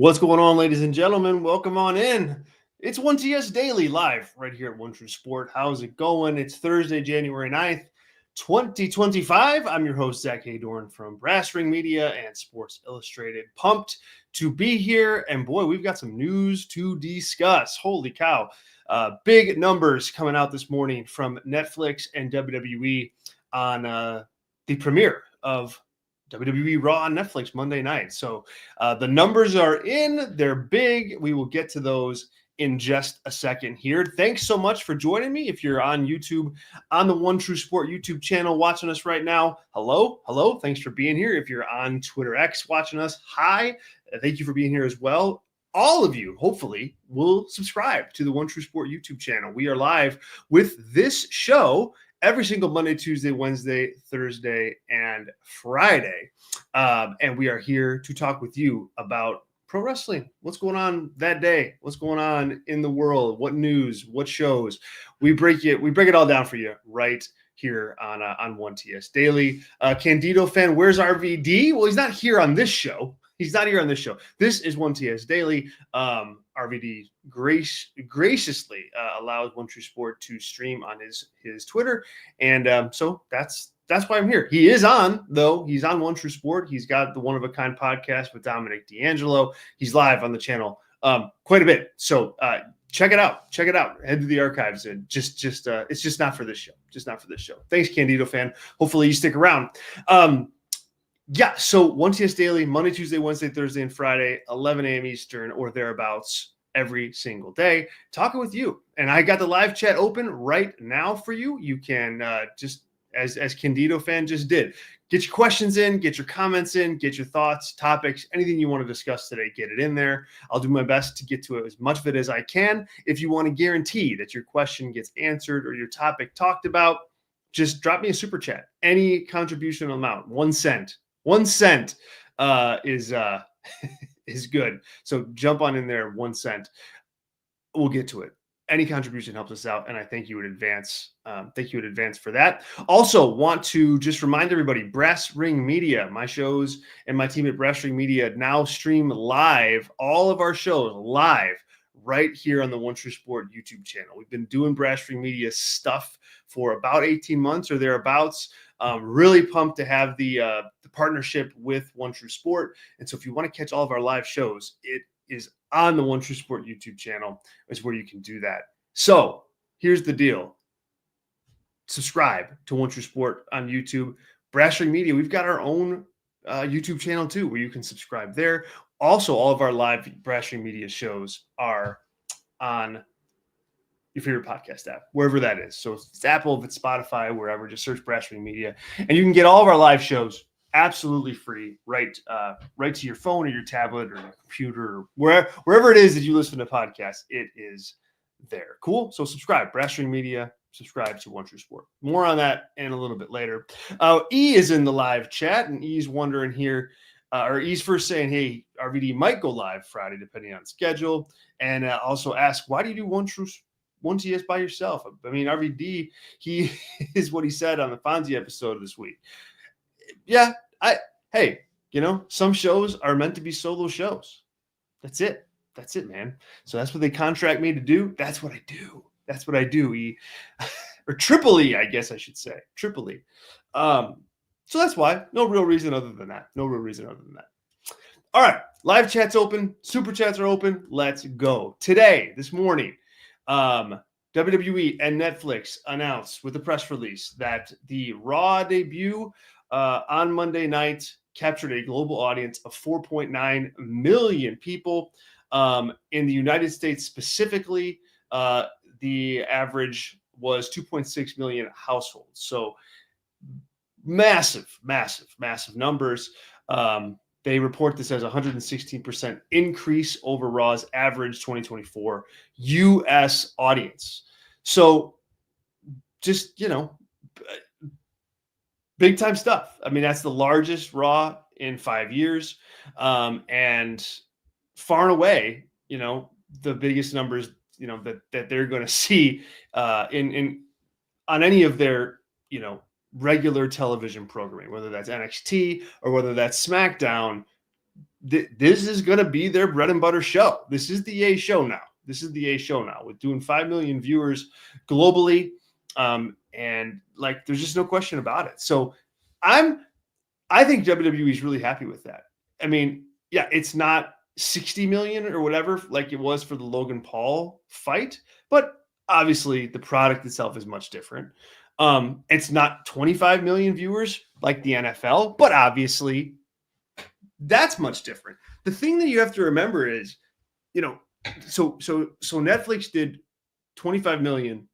What's going on, ladies and gentlemen? Welcome on in. It's 1TS Daily live right here at One True Sport. How's it going? It's Thursday, January 9th, 2025. I'm your host, Zack Heydorn from Brass Ring Media and Sports Illustrated. Pumped to be here. And boy, we've got some news to discuss. Holy cow. Big numbers coming out this morning from Netflix and WWE on the premiere of WWE Raw on Netflix Monday night. So the numbers are in. They're big. We will get to those in just a second here. Thanks so much for joining me. If you're on YouTube, on the One True Sport YouTube channel watching us right now, hello. Thanks for being here. If you're on Twitter X watching us, hi. Thank you for being here as well. All of you, hopefully, will subscribe to the One True Sport YouTube channel. We are live with this show every single Monday, Tuesday, Wednesday, Thursday, and Friday. And we are here to talk with you about pro wrestling. What's going on that day? What's going on in the world? What news? What shows? We break it all down for you right here on 1TS Daily. Candido fan, where's RVD? Well, he's not here on this show. This is 1TS Daily. RVD graciously allows One True Sport to stream on his Twitter, and so that's why I'm here. He is on, though. He's on One True Sport. He's got the One of a Kind podcast with Dominic D'Angelo. He's live on the channel quite a bit. So check it out. Head to the archives and just it's just not for this show. Thanks, Candido fan. Hopefully you stick around. Yeah, so 1TS Daily, Monday, Tuesday, Wednesday, Thursday, and Friday, 11 a.m. Eastern or thereabouts every single day, talking with you. And I got the live chat open right now for you. You can just, as Candido fan just did, get your questions in, get your comments in, get your thoughts, topics, anything you want to discuss today, get it in there. I'll do my best to get to it, as much of it as I can. If you want to guarantee that your question gets answered or your topic talked about, just drop me a super chat. Any contribution amount, 1 cent. 1 cent is good. So jump on in there, 1 cent. We'll get to it. Any contribution helps us out, and I thank you in advance. For that. Also, want to just remind everybody, Brass Ring Media, my shows and my team at Brass Ring Media now stream live, all of our shows live right here on the One True Sport YouTube channel. We've been doing Brass Ring Media stuff for about 18 months or thereabouts. Really pumped to have the partnership with One True Sport. And so if you want to catch all of our live shows, it is on the One True Sport YouTube channel is where you can do that. So here's the deal. Subscribe to One True Sport on YouTube. Brass Ring Media, we've got our own YouTube channel too, where you can subscribe there. Also, all of our live Brass Ring Media shows are on your favorite podcast app, wherever that is. So if it's Apple, if it's Spotify, wherever, just search Brass Ring Media. And you can get all of our live shows absolutely free, right to your phone or your tablet or your computer, or wherever it is that you listen to podcasts, it is there. Cool? So subscribe, Brass Ring Media, subscribe to One True Sport. More on that in a little bit later. E is in the live chat, and E's wondering here, or E's first saying, hey, RVD might go live Friday, depending on schedule. And also ask, why do you do One TS by yourself? I mean, RVD, he is what he said on the Fonzie episode this week. Yeah, some shows are meant to be solo shows. That's it, man. So that's what they contract me to do. That's what I do. E, or Triple E, I guess I should say. Triple E. So that's why. No real reason other than that. All right, live chat's open. Super chats are open. Let's go. This morning, WWE and Netflix announced with a press release that the Raw debut on Monday night captured a global audience of 4.9 million people. In the United States specifically, the average was 2.6 million households. So massive numbers. They report this as a 116% increase over Raw's average 2024 U.S. audience. So just, big time stuff. I mean, that's the largest Raw in 5 years. And far and away, the biggest numbers, that they're going to see on any of their, regular television programming, whether that's NXT or whether that's SmackDown. this is going to be their bread and butter show. This is the A show now. With doing 5 million viewers globally. And like, there's just no question about it. So I think WWE is really happy with that. I mean, yeah, it's not 60 million or whatever like it was for the Logan Paul fight, but obviously the product itself is much different. It's not 25 million viewers like the NFL, but obviously that's much different. The thing that you have to remember is, so Netflix did 25 million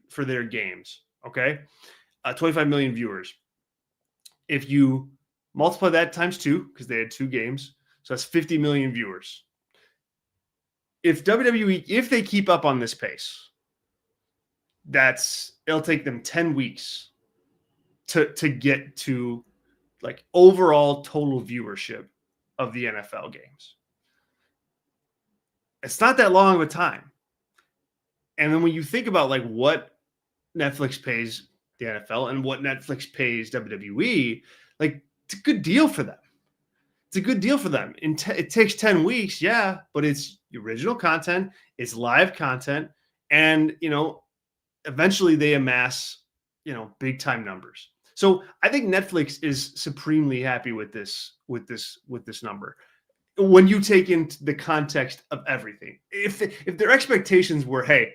for their games, okay? 25 million viewers. If you multiply that times 2, because they had 2 games, so that's 50 million viewers. If WWE, if they keep up on this pace, it'll take them 10 weeks to get to like overall total viewership of the NFL games. It's not that long of a time. And then when you think about like what Netflix pays the NFL and what Netflix pays WWE, like it's a good deal for them. It takes 10 weeks, yeah, but it's original content, it's live content, and eventually they amass, big time numbers. So I think Netflix is supremely happy with this number. When you take into the context of everything, if their expectations were, hey,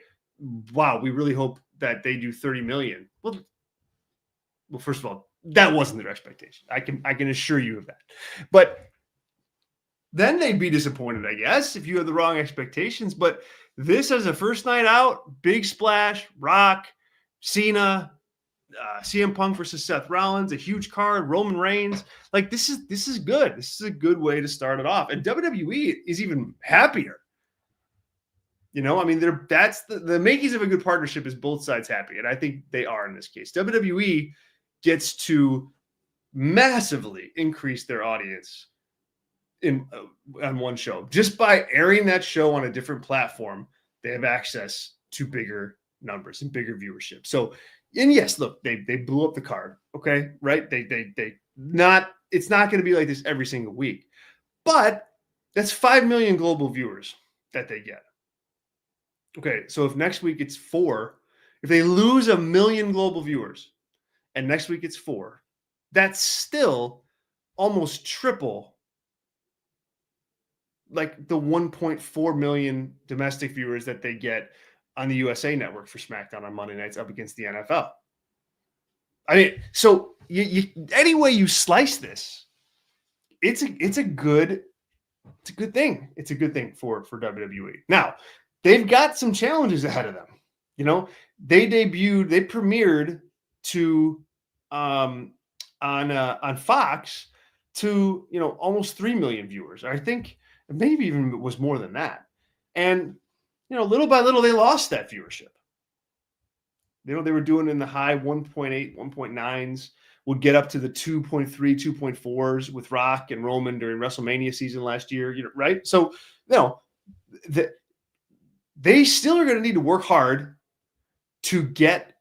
wow, we really hope that they do 30 million. Well, first of all, that wasn't their expectation. I can assure you of that. But then they'd be disappointed, I guess, if you had the wrong expectations. But this as a first night out, big splash, Rock, Cena, CM Punk versus Seth Rollins, a huge card, Roman Reigns. Like this is good. This is a good way to start it off. And WWE is even happier. I mean, that's the makings of a good partnership is both sides happy. And I think they are in this case. WWE gets to massively increase their audience on one show. Just by airing that show on a different platform, they have access to bigger numbers and bigger viewership. So, and yes, look, they blew up the card. Okay, right? It's not going to be like this every single week, but that's 5 million global viewers that they get. Okay, so if next week it's 4, if they lose 1 million global viewers, and next week it's 4, that's still almost triple like the 1.4 million domestic viewers that they get on the USA Network for SmackDown on Monday nights up against the NFL. I mean, so any way you slice this, it's a good thing. It's a good thing for WWE. Now, they've got some challenges ahead of them. They premiered to on Fox to almost 3 million viewers. I think maybe even it was more than that. And little by little they lost that viewership. They were doing in the high 1.8, 1.9s, would get up to the 2.3, 2.4s with Rock and Roman during WrestleMania season last year, right? So, they still are going to need to work hard to get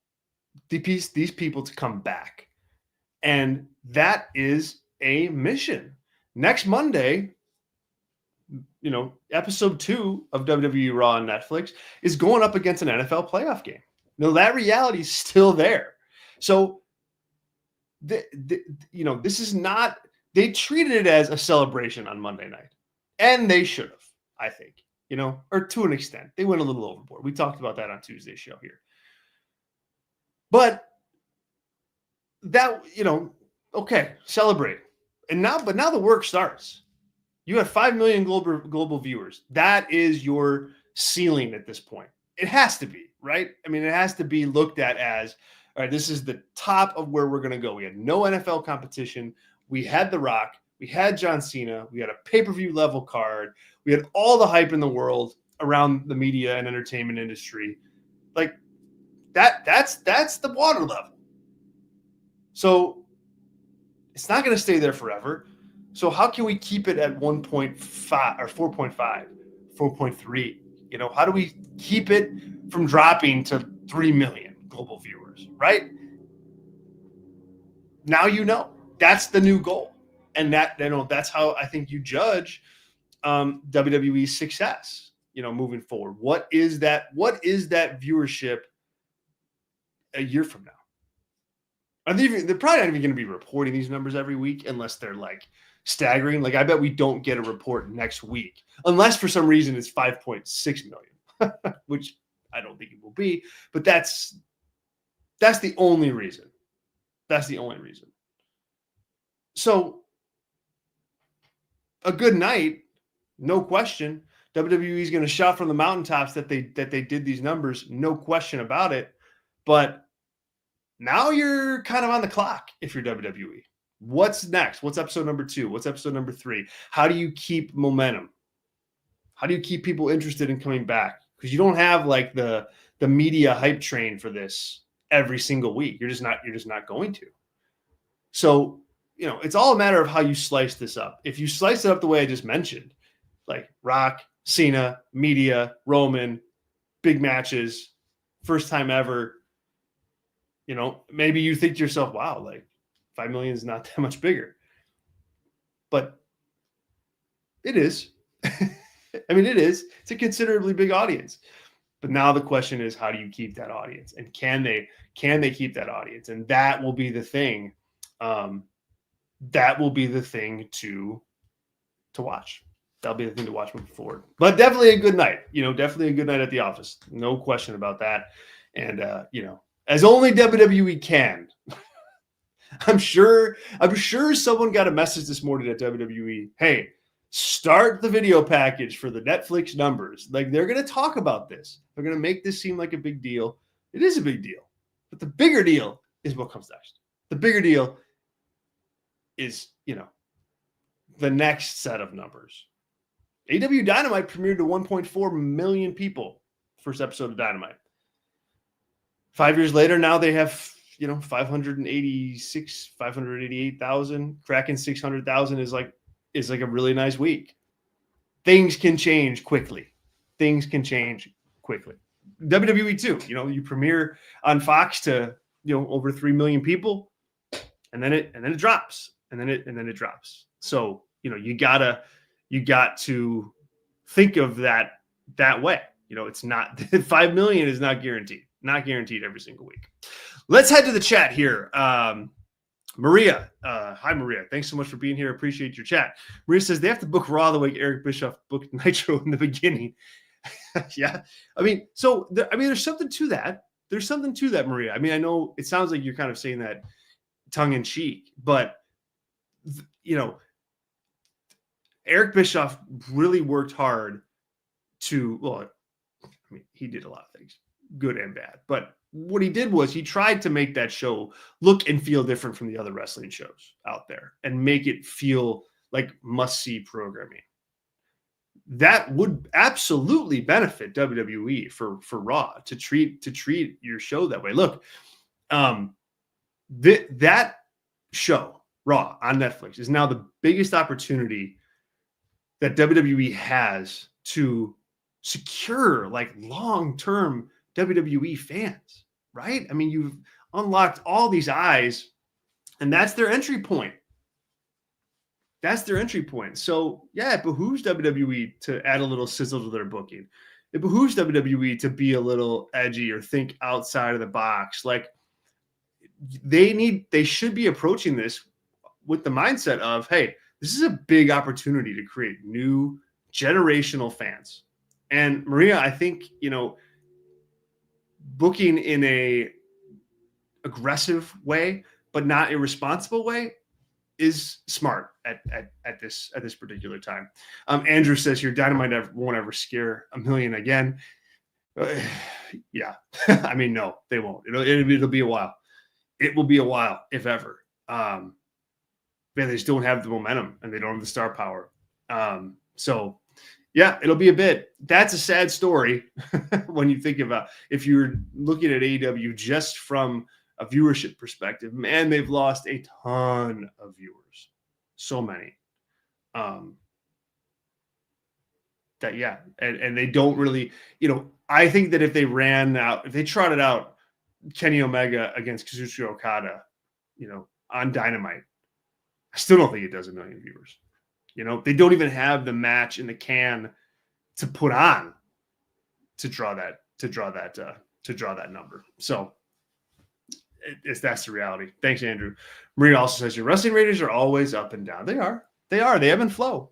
these people to come back. And that is a mission. Next Monday, episode 2 of WWE Raw on Netflix is going up against an NFL playoff game. That reality is still there. So, this is not, they treated it as a celebration on Monday night. And they should have, I think, or to an extent. They went a little overboard. We talked about that on Tuesday's show here. But that, okay, celebrate. But now the work starts. You have 5 million global viewers. That is your ceiling at this point. It has to be, right? I mean, it has to be looked at as, all right, this is the top of where we're going to go. We had no NFL competition. We had The Rock. We had John Cena. We had a pay-per-view level card. We had all the hype in the world around the media and entertainment industry. Like that's the water level. So it's not going to stay there forever. So how can we keep it at 1.5 or 4.5, 4.3? How do we keep it from dropping to 3 million global viewers, right? Now that's the new goal. And that's how I think you judge WWE's success, moving forward. What is that viewership a year from now? They're probably not even going to be reporting these numbers every week unless they're like staggering. Like I bet we don't get a report next week unless for some reason it's 5.6 million, which I don't think it will be, but that's the only reason. That's the only reason. So a good night, no question. WWE is going to shout from the mountaintops that they did these numbers, no question about it. But now you're kind of on the clock if you're WWE. What's next? What's episode number 2? What's episode number 3? How do you keep momentum? How do you keep people interested in coming back? Because you don't have like the media hype train for this every single week. You're just not going to. So, it's all a matter of how you slice this up. If you slice it up the way I just mentioned, like Rock, Cena, media, Roman, big matches, first time ever, maybe you think to yourself, wow, like 5 million is not that much bigger. But it is. I mean, it is. It's a considerably big audience. But now the question is, how do you keep that audience? And can they keep that audience? And that will be the thing. That will be the thing to watch. That'll be the thing to watch moving forward. But definitely a good night. Definitely a good night at the office. No question about that. And as only WWE can. I'm sure someone got a message this morning at WWE. Hey, start the video package for the Netflix numbers. Like they're going to talk about this. They're going to make this seem like a big deal. It is a big deal. But the bigger deal is what comes next. The bigger deal is, the next set of numbers. AEW Dynamite premiered to 1.4 million people. First episode of Dynamite. 5 years later, now they have, 588,000. Cracking 600,000 is like a really nice week. Things can change quickly. WWE too. You premiere on Fox to over 3 million people, and then it drops, and then it drops. So you got to think of that way. It's not 5 million is not guaranteed every single week. Let's head to the chat here. Maria, hi Maria. Thanks so much for being here. Appreciate your chat. Maria says they have to book Raw the way Eric Bischoff booked Nitro in the beginning. Yeah. There's something to that. There's something to that, Maria. I know it sounds like you're kind of saying that tongue in cheek, but Eric Bischoff really worked hard to, he did a lot of things, good and bad, but what he did was he tried to make that show look and feel different from the other wrestling shows out there and make it feel like must-see programming. That would absolutely benefit WWE for Raw to treat your show that way. Look, that show, Raw on Netflix, is now the biggest opportunity that WWE has to secure like long-term WWE fans, right? You've unlocked all these eyes, and that's their entry point. So, yeah, it behooves WWE to add a little sizzle to their booking. It behooves WWE to be a little edgy or think outside of the box. Like they should be approaching this with the mindset of, hey, this is a big opportunity to create new generational fans. And Maria, I think, booking in a aggressive way, but not irresponsible way, is smart at this particular time. Andrew says your Dynamite won't ever scare a million again. Yeah, no, they won't. It'll be a while. It will be a while, if ever. They just don't have the momentum and they don't have the star power. So yeah, it'll be a bit. That's a sad story when you think about if you're looking at AEW just from a viewership perspective. Man, they've lost a ton of viewers. So many. And they don't really, I think that if they trotted out Kenny Omega against Kazuchika Okada, on Dynamite, I still don't think it does 1 million viewers. They don't even have the match in the can to put on to draw that number. So that's the reality. Thanks, Andrew. Maria also says your wrestling ratings are always up and down. They are. They ebb and flow.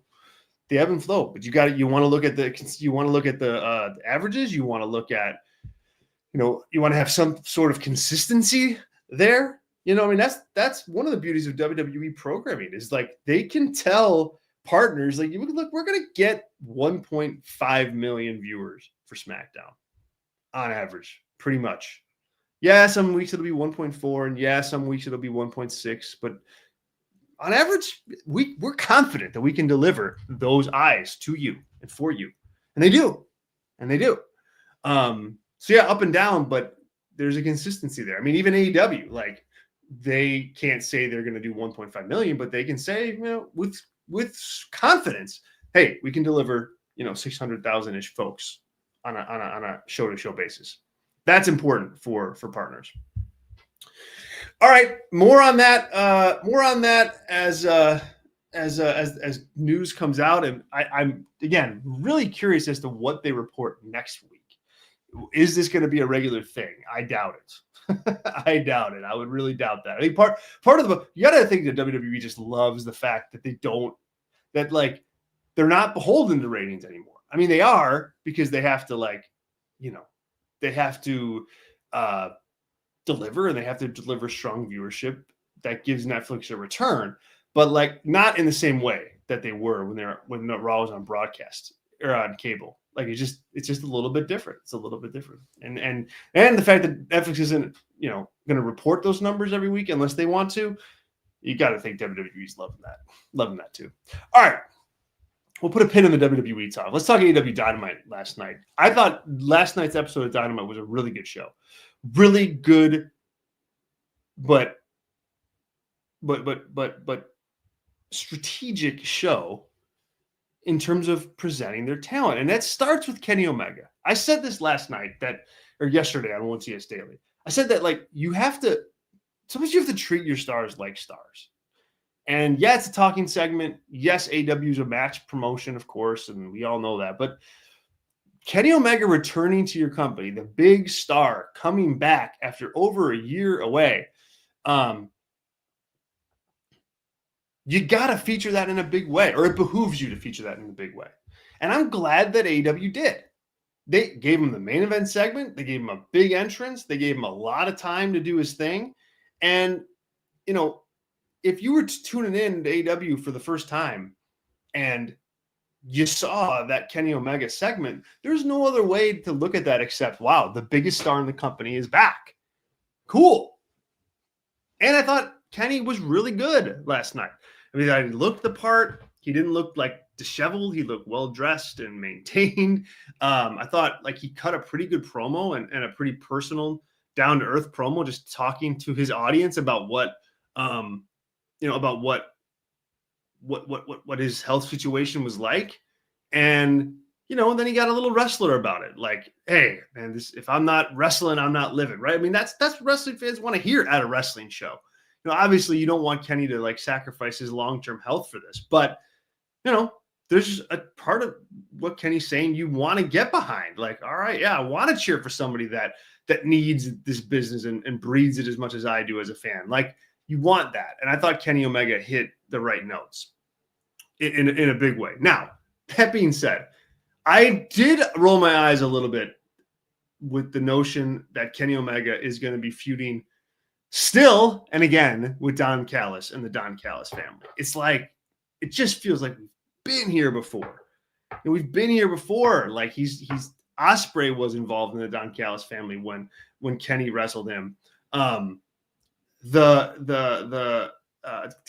But you want to look at the averages. You want to look at, you want to have some sort of consistency there. That's one of the beauties of WWE programming is like they can tell partners like, look, we're going to get 1.5 million viewers for SmackDown on average, pretty much. Yeah, some weeks it'll be 1.4, and yeah, some weeks it'll be 1.6, but on average, we're confident that we can deliver those eyes to you and for you, and they do. So yeah, up and down, but there's a consistency there. I mean, even AEW, like they can't say they're going to do 1.5 million, but they can say, with confidence, hey, we can deliver 600,000-ish folks on a show-to-show basis. That's important for partners. All right, more on that as news comes out, and I'm again really curious as to what they report next week. Is this going to be a regular thing? I doubt it. I doubt it. I would really doubt that. I think part of the you got to think that WWE just loves the fact that they're not beholden to ratings anymore. I mean, they are because they have to they have to deliver, and they have to deliver strong viewership that gives Netflix a return, but not in the same way that they were when Raw was on broadcast or on cable. It's just a little bit different. It's a little bit different, and the fact that Netflix isn't going to report those numbers every week unless they want to. You got to think WWE's loving that too. All right. We'll put a pin in the WWE talk. Let's talk AEW Dynamite last night. I thought last night's episode of Dynamite was a really good show. Really good, but strategic show in terms of presenting their talent. And that starts with Kenny Omega. I said this yesterday on 1TS Daily. I said that sometimes you have to treat your stars like stars. And yeah, it's a talking segment. Yes, AEW is a match promotion, of course, and we all know that. But Kenny Omega returning to your company, the big star coming back after over a year away, you got to feature that in a big way, or it behooves you to feature that in a big way. And I'm glad that AEW did. They gave him the main event segment. They gave him a big entrance. They gave him a lot of time to do his thing. And, if you were tuning in to AEW for the first time and you saw that Kenny Omega segment, there's no other way to look at that except, wow, the biggest star in the company is back. Cool. And I thought Kenny was really good last night. I mean, he looked the part. He didn't look disheveled. He looked well-dressed and maintained. I thought he cut a pretty good promo and a pretty personal, down-to-earth promo, just talking to his audience about what his health situation was like. And, and then he got a little wrestler about it. Hey, man, if I'm not wrestling, I'm not living, right? I mean, that's what wrestling fans want to hear at a wrestling show. Obviously you don't want Kenny to sacrifice his long-term health for this, but, there's a part of what Kenny's saying you want to get behind. All right, yeah, I want to cheer for somebody that needs this business and breathes it as much as I do as a fan. You want that. And I thought Kenny Omega hit the right notes in a big way. Now, that being said, I did roll my eyes a little bit with the notion that Kenny Omega is going to be feuding still and again with Don Callis and the Don Callis family. It's it just feels like we've been here before. And we've been here before. Ospreay was involved in the Don Callis family when Kenny wrestled him. The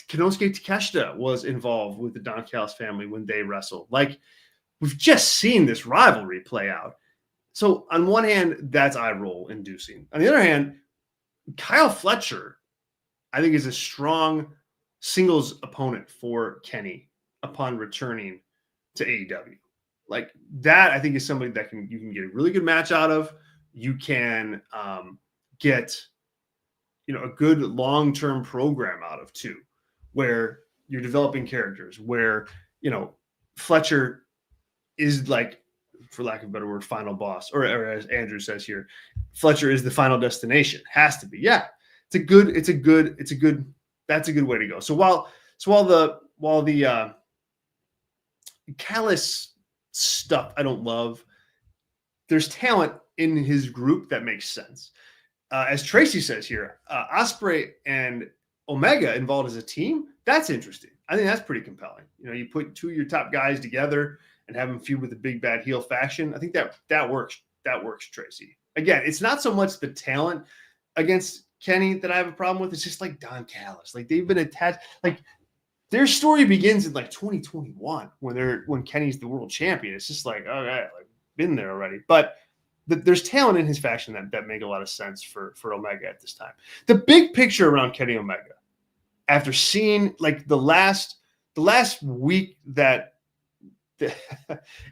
Konosuke Takeshita was involved with the Don Callis family when they wrestled. We've just seen this rivalry play out. So on one hand, that's eye roll inducing. On the other hand, Kyle Fletcher, I think, is a strong singles opponent for Kenny upon returning to AEW. That, I think, is somebody that you can get a really good match out of. You can get a good long-term program out of too, where you're developing characters where, Fletcher is like, for lack of a better word, final boss, or as Andrew says here, Fletcher is the final destination. Has to be. Yeah. That's a good way to go. So while the Callis stuff I don't love, there's talent in his group that makes sense. As Tracy says here, Ospreay and Omega involved as a team, that's interesting. I think that's pretty compelling. You put two of your top guys together and have them feud with a big bad heel faction. I think that works. That works, Tracy. Again, it's not so much the talent against Kenny that I have a problem with. It's just like Don Callis. Like, they've been attached. Like, their story begins in like 2021 when Kenny's the world champion. It's just like, okay, like, been there already. But there's talent in his faction that make a lot of sense for Omega at this time. The big picture around Kenny Omega, after seeing like the last week that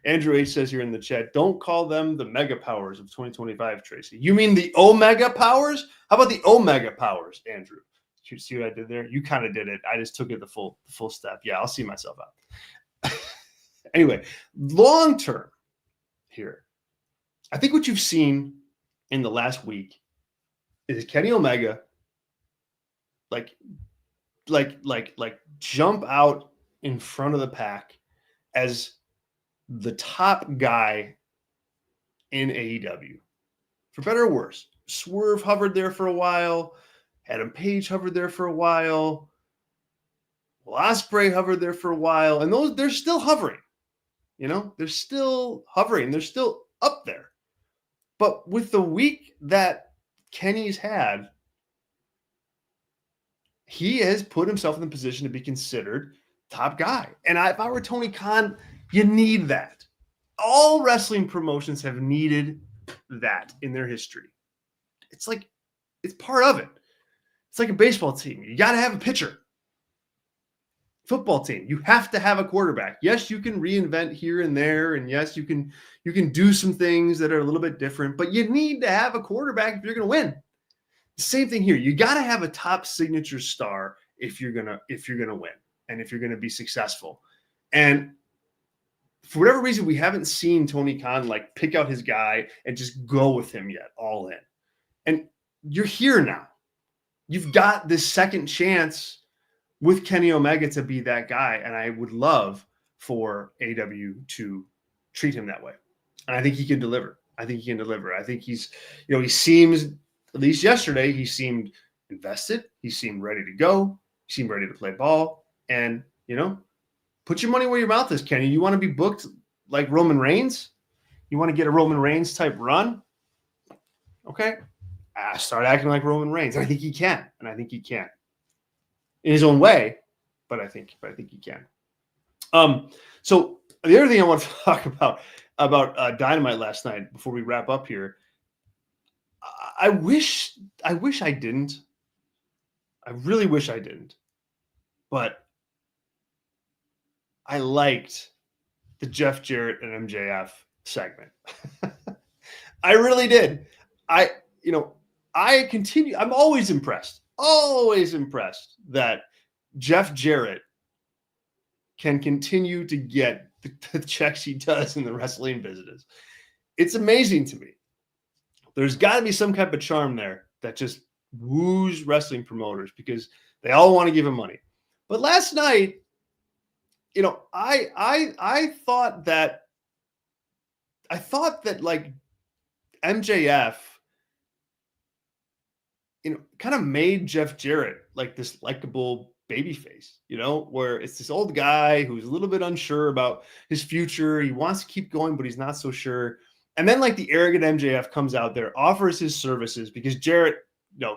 Andrew H says here in the chat, don't call them the mega powers of 2025, Tracy. You mean the Omega powers? How about the Omega powers, Andrew? Did you see what I did there? You kind of did it. I just took it the full step. Yeah, I'll see myself out. Anyway, long term here, I think what you've seen in the last week is Kenny Omega like jump out in front of the pack as the top guy in AEW. For better or worse, Swerve hovered there for a while. Adam Page hovered there for a while. Ospreay hovered there for a while. And they're still hovering. They're still hovering. They're still up there. But with the week that Kenny's had, he has put himself in the position to be considered top guy. And if I were Tony Khan, you need that. All wrestling promotions have needed that in their history. It's part of it. It's like a baseball team. You got to have a pitcher. Football team, you have to have a quarterback. Yes, you can reinvent here and there, and yes, you can do some things that are a little bit different, but you need to have a quarterback if you're going to win. The same thing here. You got to have a top signature star if you're gonna win and if you're gonna be successful. And for whatever reason, we haven't seen Tony Khan like pick out his guy and just go with him yet, all in. And you're here now. You've got this second chance with Kenny Omega to be that guy. And I would love for AEW to treat him that way. And I think he can deliver. I think he's, he seems, at least yesterday, he seemed invested. He seemed ready to go. He seemed ready to play ball. And, put your money where your mouth is, Kenny. You want to be booked like Roman Reigns? You want to get a Roman Reigns type run? Okay. Start acting like Roman Reigns. And I think he can. In his own way, but I think he can. So the other thing I want to talk about Dynamite last night before we wrap up here, I wish I didn't. I really wish I didn't. But I liked the Jeff Jarrett and MJF segment. I really did. I'm always impressed that Jeff Jarrett can continue to get the checks he does in the wrestling business. It's amazing to me. There's got to be some type of charm there that just woos wrestling promoters because they all want to give him money. But last night, I thought that like MJF, kind of made Jeff Jarrett like this likable babyface, where it's this old guy who's a little bit unsure about his future. He wants to keep going, but he's not so sure. And then like the arrogant MJF comes out there, offers his services because Jarrett,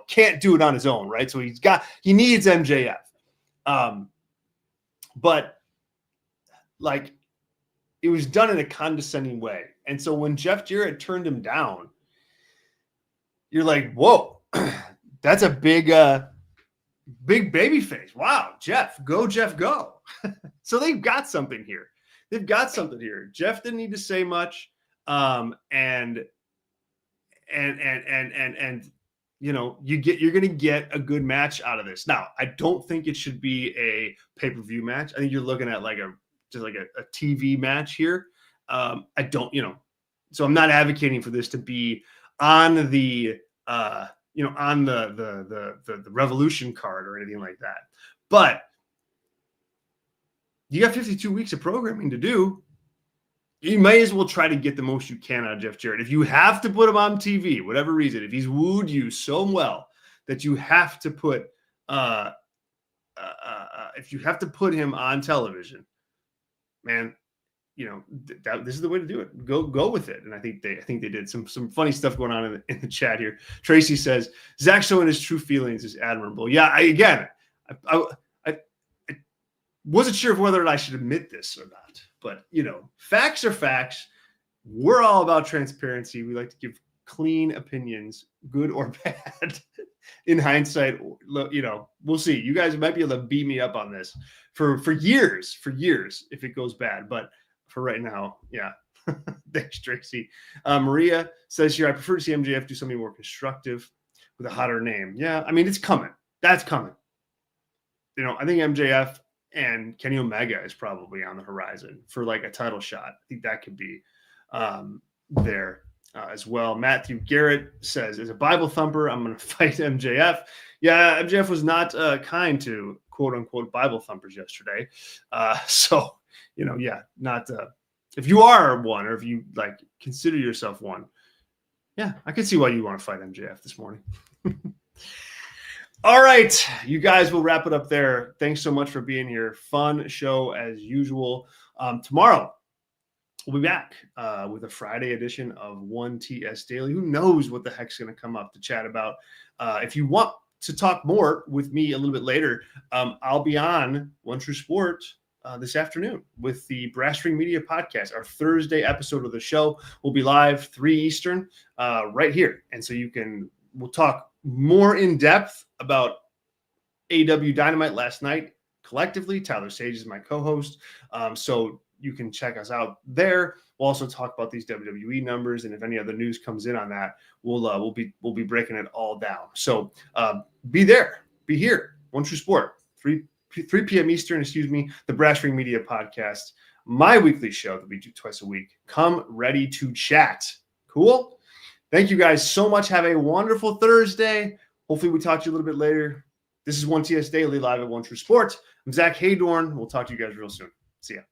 can't do it on his own, right? So he needs MJF. But like it was done in a condescending way. And so when Jeff Jarrett turned him down, you're like, whoa, that's a big baby face. Wow, Jeff, go. So they've got something here. Jeff didn't need to say much. And you're going to get a good match out of this. Now, I don't think it should be a pay-per-view match. I think you're looking at just like a TV match here. I don't, so I'm not advocating for this to be on the on the Revolution card or anything like that. But you got 52 weeks of programming to do. You may as well try to get the most you can out of Jeff Jarrett. If you have to put him on TV, whatever reason, if he's wooed you so well that you have to put if you have to put him on television, man, this is the way to do it. Go with it. And I think they did some funny stuff going on in the chat here. Tracy says Zach showing his true feelings is admirable. Yeah, I wasn't sure of whether I should admit this or not, but facts are facts. We're all about transparency. We like to give clean opinions, good or bad. In hindsight, we'll see. You guys might be able to beat me up on this for years if it goes bad, but for right now, yeah. Thanks, Tracy. Maria says here, I prefer to see MJF do something more constructive with a hotter name. Yeah, I mean, it's coming. That's coming. I think MJF and Kenny Omega is probably on the horizon for like a title shot. I think that could be there as well. Matthew Garrett says, as a Bible thumper, I'm going to fight MJF. Yeah, MJF was not kind to quote unquote Bible thumpers yesterday. So, not if you are one or if you consider yourself one. Yeah, I can see why you want to fight MJF this morning. All right, you guys, will wrap it up there. Thanks so much for being here. Fun show as usual. Tomorrow, we'll be back with a Friday edition of 1TS Daily. Who knows what the heck's going to come up to chat about. If you want to talk more with me a little bit later, I'll be on One True Sport this afternoon with the Brass Ring Media Podcast. Our Thursday episode of the show will be live 3 Eastern right here. And so we'll talk more in depth about AEW Dynamite last night collectively. Tyler Sage is my co-host. So you can check us out there. We'll also talk about these WWE numbers, and if any other news comes in on that, we'll be breaking it all down. So be there, be here. One True Sport, 3 p.m. Eastern. The Brass Ring Media Podcast, my weekly show that we do twice a week. Come ready to chat. Cool. Thank you guys so much. Have a wonderful Thursday. Hopefully we talk to you a little bit later. This is 1TS Daily live at One True Sport. I'm Zack Heydorn. We'll talk to you guys real soon. See ya.